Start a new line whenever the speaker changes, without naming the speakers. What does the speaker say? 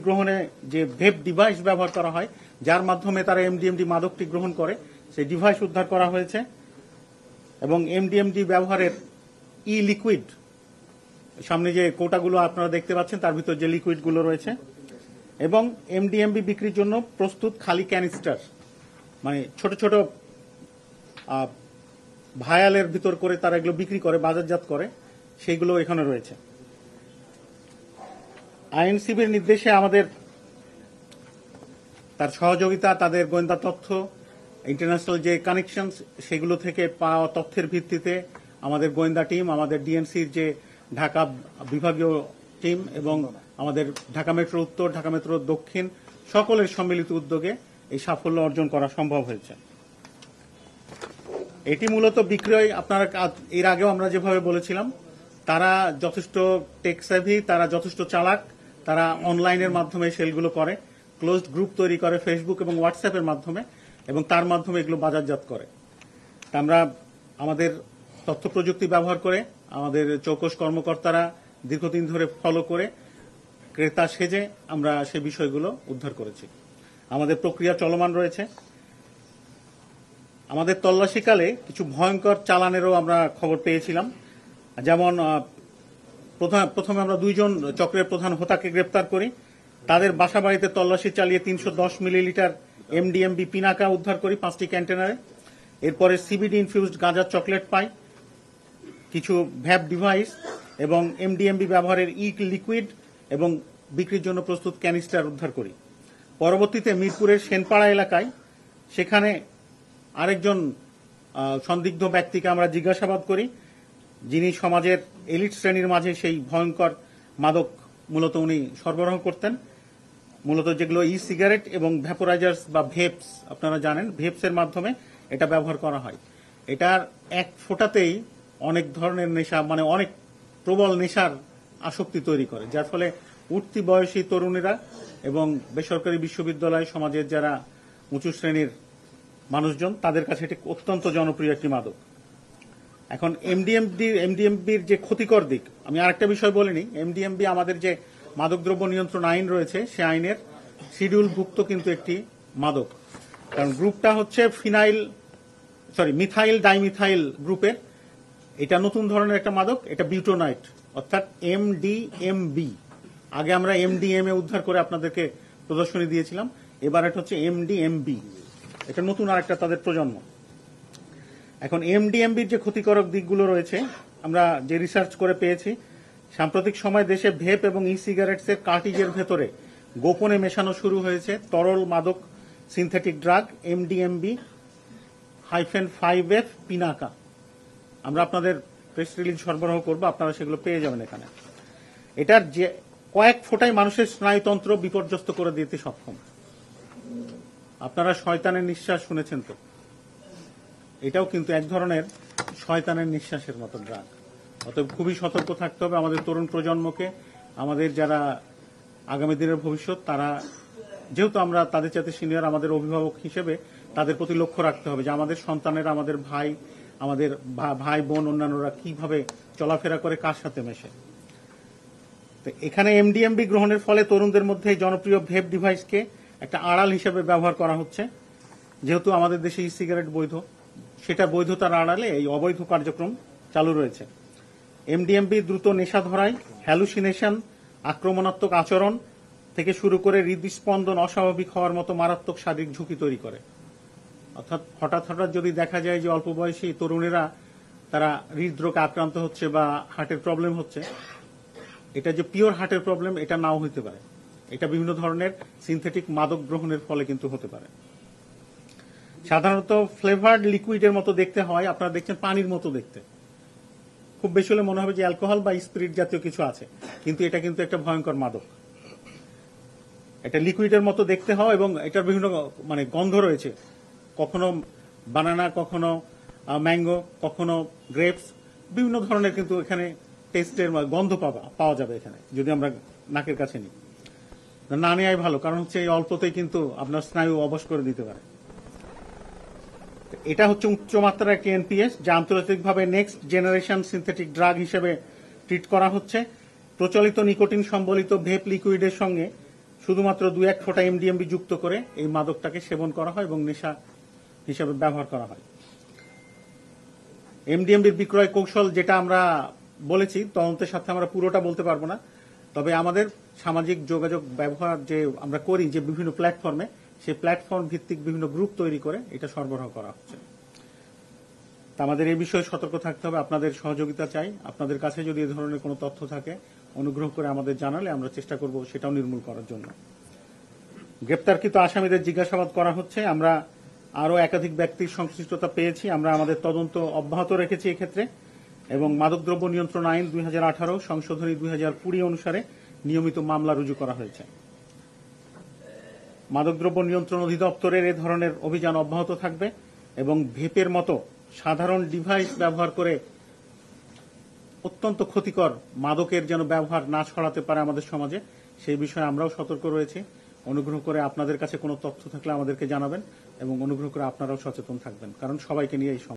গ্রহণে যে ভেপ ডিভাইস ব্যবহার করা হয়, যার মাধ্যমে তারা এমডিএমডি মাদকটি গ্রহণ করে, সেই ডিভাইস উদ্ধার করা হয়েছে। এবং এমডিএমডি ব্যবহারের ই লিকুইড, সামনে যে কোটাগুলো আপনারা দেখতে পাচ্ছেন তার ভিতর যে লিকুইডগুলো রয়েছে, এবং এমডিএমবি বিক্রির জন্য প্রস্তুত খালি ক্যানিস্টার, মানে ছোট ছোট ভায়ালের ভিতর করে তারা এগুলো বিক্রি করে, বাজারজাত করে, সেইগুলো এখানে রয়েছে। আইএনসিবির নির্দেশে আমাদের তার সহযোগিতা, তাদের গোয়েন্দা তথ্য, ইন্টারন্যাশনাল যে কানেকশন, সেগুলো থেকে পাওয়া তথ্যের ভিত্তিতে আমাদের গোয়েন্দা টিম, আমাদের ডিএনসির যে ঢাকা বিভাগীয় টিম এবং আমাদের ঢাকা মেট্রো উত্তর, ঢাকা মেট্রো দক্ষিণ সকলের সম্মিলিত উদ্যোগে এই সাফল্য অর্জন করা সম্ভব হয়েছে। এটি মূলত বিক্রয়, আপনারা এর আগেও আমরা যেভাবে বলেছিলাম, তারা যথেষ্ট টেক সেভি, তারা যথেষ্ট চালাক, তারা অনলাইনের মাধ্যমে সেলগুলো করে, ক্লোজড গ্রুপ তৈরি করে ফেসবুক এবং হোয়াটসঅ্যাপের মাধ্যমে, এবং তার মাধ্যমে এগুলো বাজারজাত করে। তা আমরা আমাদের তথ্য প্রযুক্তি ব্যবহার করে, আমাদের চৌকস কর্মকর্তারা দীর্ঘদিন ধরে ফলো করে ক্রেতা সেজে আমরা সে বিষয়গুলো উদ্ধার করেছি। আমাদের প্রক্রিয়া চলমান রয়েছে। আমাদের তল্লাশিকালে কিছু ভয়ঙ্কর চালানেরও আমরা খবর পেয়েছিলাম। যেমন প্রথমে আমরা 2 জন চক্রের প্রধান হোতাকে গ্রেপ্তার করি। তাদের বাসা বাড়িতে তল্লাশি চালিয়ে 310 মিলিলিটার এমডিএমবি পিনাকা উদ্ধার করি 5টি কন্টেনারে। এরপরে সিবিডি ইনফিউজড গাঁজার চকলেট পাই, কিছু ভ্যাপ ডিভাইস এবং এমডিএমবি ব্যবহারের ই লিকুইড এবং বিক্রির জন্য প্রস্তুত ক্যানিস্টার উদ্ধার করি। পরবর্তীতে মিরপুরের সেনপাড়া এলাকায় সেখানে আরেকজন সন্দিগ্ধ ব্যক্তিকে আমরা জিজ্ঞাসাবাদ করি, যিনি সমাজের এলিট শ্রেণীর মাঝে সেই ভয়ঙ্কর মাদক মূলত উনি সরবরাহ করতেন। মূলত যেগুলো ই সিগারেট এবং ভ্যাপোরাইজার্স বা ভেপস, আপনারা জানেন ভেপসের মাধ্যমে এটা ব্যবহার করা হয়। এটার এক ফোঁটাতেই অনেক ধরনের নেশা, মানে অনেক প্রবল নেশার আসক্তি তৈরি করে, যার ফলে উঠতি বয়সী তরুণীরা এবং বেসরকারি বিশ্ববিদ্যালয় সমাজের যারা উঁচু শ্রেণীর মানুষজন, তাদের কাছে এটি অত্যন্ত জনপ্রিয় একটি মাদক। এখন এমডিএমবির যে ক্ষতিকর দিক, আমি আরেকটা বিষয় বলিনি, এমডিএমবি আমাদের যে মাদকদ্রব্য নিয়ন্ত্রণ আইন রয়েছে, সে আইনের শিডিউলভুক্ত কিন্তু একটি মাদক। কারণ গ্রুপটা হচ্ছে মিথাইল ডাইমিথাইল গ্রুপের। এটা নতুন ধরনের একটা মাদক, এটা বিউটোনাইট, অর্থাৎ এমডিএমবি। আগে আমরা এমডিএমএ উদ্ধার করে আপনাদেরকে প্রদর্শনী দিয়েছিলাম, এবার এটা হচ্ছে এমডিএমবি। এটা নতুন আরেকটা তাদের প্রজন্ম। এখন এমডিএমবির যে ক্ষতিকারক দিকগুলো রয়েছে, আমরা যে রিসার্চ করে পেয়েছি, সাম্প্রতিক সময় দেশে ভেপ এবং ই সিগারেটসের কার্টিজের ভেতরে গোপনে মেশানো শুরু হয়েছে তরল মাদক সিনথেটিক ড্রাগ এমডিএমবি -5F পিনাকা। আমরা আপনাদের প্রেস রিলিজ সরবরাহ করব, আপনারা সেগুলো পেয়ে যাবেন এখানে। এটার যে কয়েক ফোঁটায় মানুষের স্নায়ুতন্ত্র বিপর্যস্ত করে দিতে সক্ষম। আপনারা শয়তানের নিঃশ্বাস শুনেছেন তো, এটাও কিন্তু এক ধরনের শয়তানের নিঃশ্বাসের মতো ড্রাগ। অতএব খুবই সতর্ক থাকতে হবে আমাদের তরুণ প্রজন্মকে, আমাদের যারা আগামী দিনের ভবিষ্যৎ, তারা যেহেতু আমরা তাদের চাইতে সিনিয়র, আমাদের অভিভাবক হিসেবে তাদের প্রতি লক্ষ্য রাখতে হবে যে আমাদের সন্তানেরা, আমাদের ভাই বোন অন্যান্যরা কিভাবে চলাফেরা করে, কার সাথে মেশে। তো এখানে এমডিএমবি গ্রহণের ফলে তরুণদের মধ্যে জনপ্রিয় ভেপ ডিভাইসকে একটা আড়াল হিসেবে ব্যবহার করা হচ্ছে। যেহেতু আমাদের দেশে ই সিগারেট বৈধ, সেটা বৈধতার আড়ালে এই অবৈধ কার্যক্রম চালু রয়েছে। এমডিএমবি দ্রুত নেশা ধরায়, হ্যালুসিনেশন, আক্রমণাত্মক আচরণ থেকে শুরু করে হৃদস্পন্দন অস্বাভাবিক হওয়ার মতো মারাত্মক শারীরিক ঝুঁকি তৈরি করে। অর্থাৎ হঠাৎ যদি দেখা যায় যে অল্প বয়সী তরুণেরা তারা হৃদরোগে আক্রান্ত হচ্ছে বা হার্টের প্রবলেম হচ্ছে, এটা যে পিওর হার্টের প্রবলেম এটা নাও হতে পারে, এটা বিভিন্ন ধরনের সিনথেটিক মাদক গ্রহণের ফলে কিন্তু হতে পারে। সাধারণত ফ্লেভার্ড লিকুইডের মতো দেখতে হয়, আপনারা দেখছেন পানির মতো দেখতে, খুব বেশি হলে মনে হবে যে অ্যালকোহল বা স্পিরিট জাতীয় কিছু আছে, কিন্তু এটা কিন্তু একটা ভয়ঙ্কর মাদক। এটা লিকুইডের মতো দেখতে হয় এবং এটার বিভিন্ন গন্ধ রয়েছে, কখনো বানানা, কখনো ম্যাঙ্গো, কখনো গ্রেপস, বিভিন্ন ধরনের কিন্তু এখানে টেস্টের গন্ধ পাওয়া যাবে এখানে, যদি আমরা নাকের কাছে নিই। না নেওয়াই ভালো, কারণ হচ্ছে এই অল্পতেই কিন্তু আপনার স্নায়ু অবশ করে দিতে পারে। এটা হচ্ছে উচ্চমাত্রার একটি এনপিএস, যা আন্তর্জাতিকভাবে নেক্সট জেনারেশন সিনথেটিক ড্রাগ হিসেবে ট্রিট করা হচ্ছে। প্রচলিত নিকোটিন সম্বলিত ভেপ লিকুইডের সঙ্গে শুধুমাত্র 2-1 ফোঁটা এমডিএমবি যুক্ত করে এই মাদকটাকে সেবন করা হয় এবং নেশা হিসাবে ব্যবহার করা হয়। এমডিএমবির বিক্রয় কৌশল যেটা আমরা বলেছি, তদন্তের সাথে আমরা পুরোটা বলতে পারবো না, তবে আমাদের সামাজিক যোগাযোগ ব্যবহার যে আমরা করি যে বিভিন্ন প্ল্যাটফর্মে, সেই প্ল্যাটফর্ম ভিত্তিক বিভিন্ন গ্রুপ তৈরি করে এটা সরবরাহ করা হচ্ছে। তা আমাদের এই বিষয়ে সতর্ক থাকতে হবে, আপনাদের সহযোগিতা চাই। আপনাদের কাছে যদি এই ধরনের কোনো তথ্য থাকে অনুগ্রহ করে আমাদের জানালে আমরা চেষ্টা করব সেটাও নির্মূল করার জন্য। গ্রেপ্তারকৃত আসামিদের জিজ্ঞাসাবাদ করা হচ্ছে। আমরা আরও একাধিক ব্যক্তির সংশ্লিষ্টতা পেয়েছি, আমরা আমাদের তদন্ত অব্যাহত রেখেছি এক্ষেত্রে, এবং মাদকদ্রব্য নিয়ন্ত্রণ আইন 2018 সংশোধনী 2020 অনুসারে নিয়মিত মামলা রুজু করা হয়েছে। মাদকদ্রব্য নিয়ন্ত্রণ অধিদপ্তরের এ ধরনের অভিযান অব্যাহত থাকবে এবং ভেপের মতো সাধারণ ডিভাইস ব্যবহার করে অত্যন্ত ক্ষতিকর মাদকের যেন ব্যবহার না ছড়াতে পারে আমাদের সমাজে, সেই বিষয়ে আমরাও সতর্ক রয়েছি। অনুগ্রহ করে আপনাদের কাছে কোনো তথ্য থাকলে আমাদেরকে জানাবেন এবং অনুগ্রহ করে আপনারাও সচেতন থাকবেন, কারণ সবাইকে নিয়ে এই